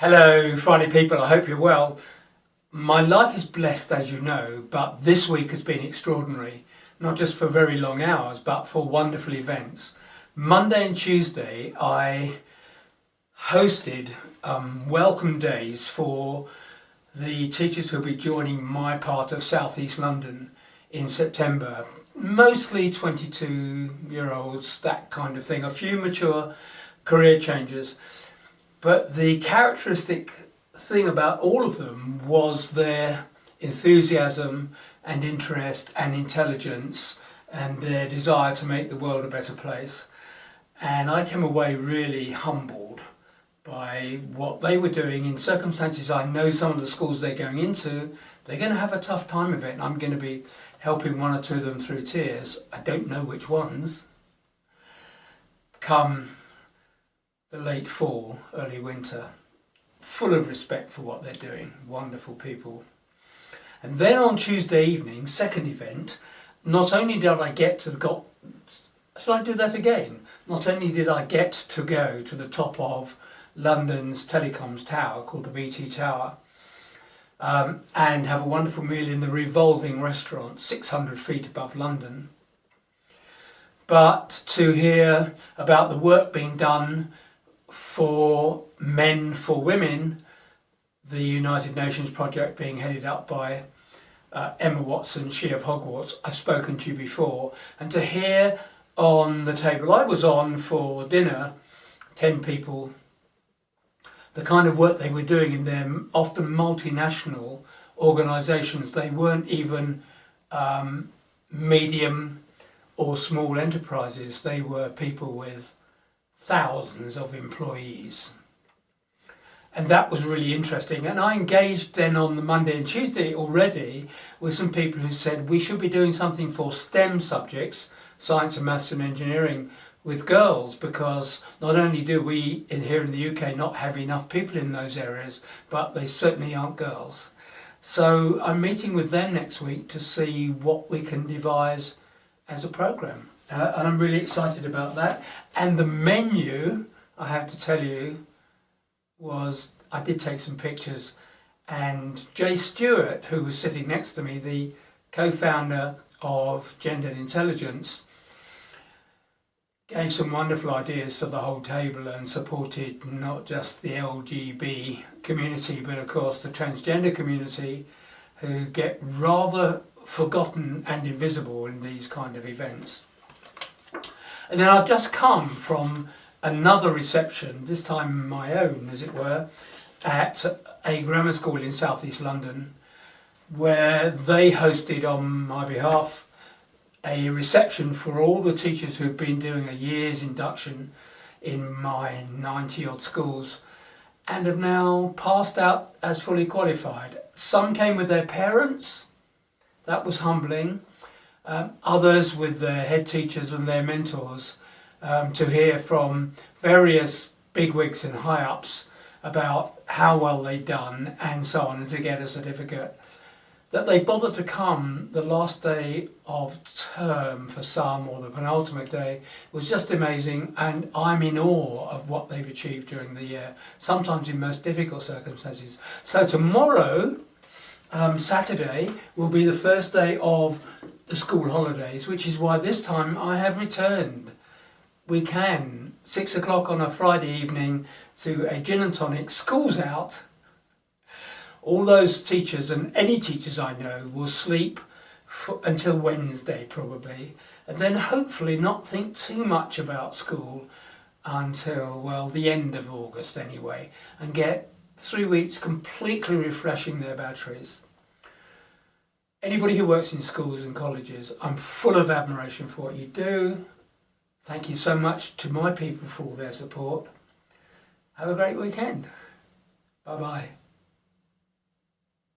Hello, Friday people. I hope you're well. My life is blessed, as you know, but this week has been extraordinary, not just for very long hours, but for wonderful events. Monday and Tuesday, I hosted welcome days for the teachers who'll be joining my part of South East London in September. Mostly 22-year-olds, that kind of thing. A few mature career changers. But the characteristic thing about all of them was their enthusiasm and interest and intelligence and their desire to make the world a better place. And I came away really humbled by what they were doing in circumstances. I know some of the schools they're going into, they're going to have a tough time of it, and I'm going to be helping one or two of them through tears. I don't know which ones. Come the late fall, early winter, full of respect for what they're doing, wonderful people. And then on Tuesday evening, second event, not only did I get to the shall I do that again? Not only did I get to go to the top of London's telecoms tower called the BT Tower and have a wonderful meal in the revolving restaurant 600 feet above London, but to hear about the work being done for Men for Women, the United Nations project being headed up by Emma Watson, she of Hogwarts. I've spoken to you before, and to hear on the table I was on for dinner, 10 people, the kind of work they were doing in their often multinational organisations. They weren't even medium or small enterprises. They were people with thousands of employees. And that was really interesting. And I engaged then on the Monday and Tuesday already with some people who said we should be doing something for STEM subjects, science and maths and engineering, with girls, because not only do we here in the UK not have enough people in those areas, but they certainly aren't girls. So I'm meeting with them next week to see what we can devise as a programme. And I'm really excited about that. And the menu, I have to tell you, I did take some pictures, and Jay Stewart, who was sitting next to me, the co-founder of Gendered Intelligence, gave some wonderful ideas to the whole table and supported not just the LGB community, but of course the transgender community, who get rather forgotten and invisible in these kind of events. And then I've just come from another reception, this time my own as it were, at a grammar school in South East London, where they hosted on my behalf a reception for all the teachers who've been doing a year's induction in my 90 odd schools and have now passed out as fully qualified. Some came with their parents, that was humbling. Others with their head teachers and their mentors, to hear from various bigwigs and high-ups about how well they'd done and so on, and to get a certificate. That they bothered to come the last day of term for some, or the penultimate day, was just amazing, and I'm in awe of what they've achieved during the year, sometimes in most difficult circumstances. So tomorrow, Saturday, will be the first day of the school holidays, which is why this time I have returned. We can, 6 o'clock on a Friday evening, to a gin and tonic, school's out. All those teachers, and any teachers I know, will sleep until Wednesday probably, and then hopefully not think too much about school until, well, the end of August anyway, and get 3 weeks completely refreshing their batteries. Anybody who works in schools and colleges, I'm full of admiration for what you do. Thank you so much to my people for their support. Have a great weekend. Bye-bye.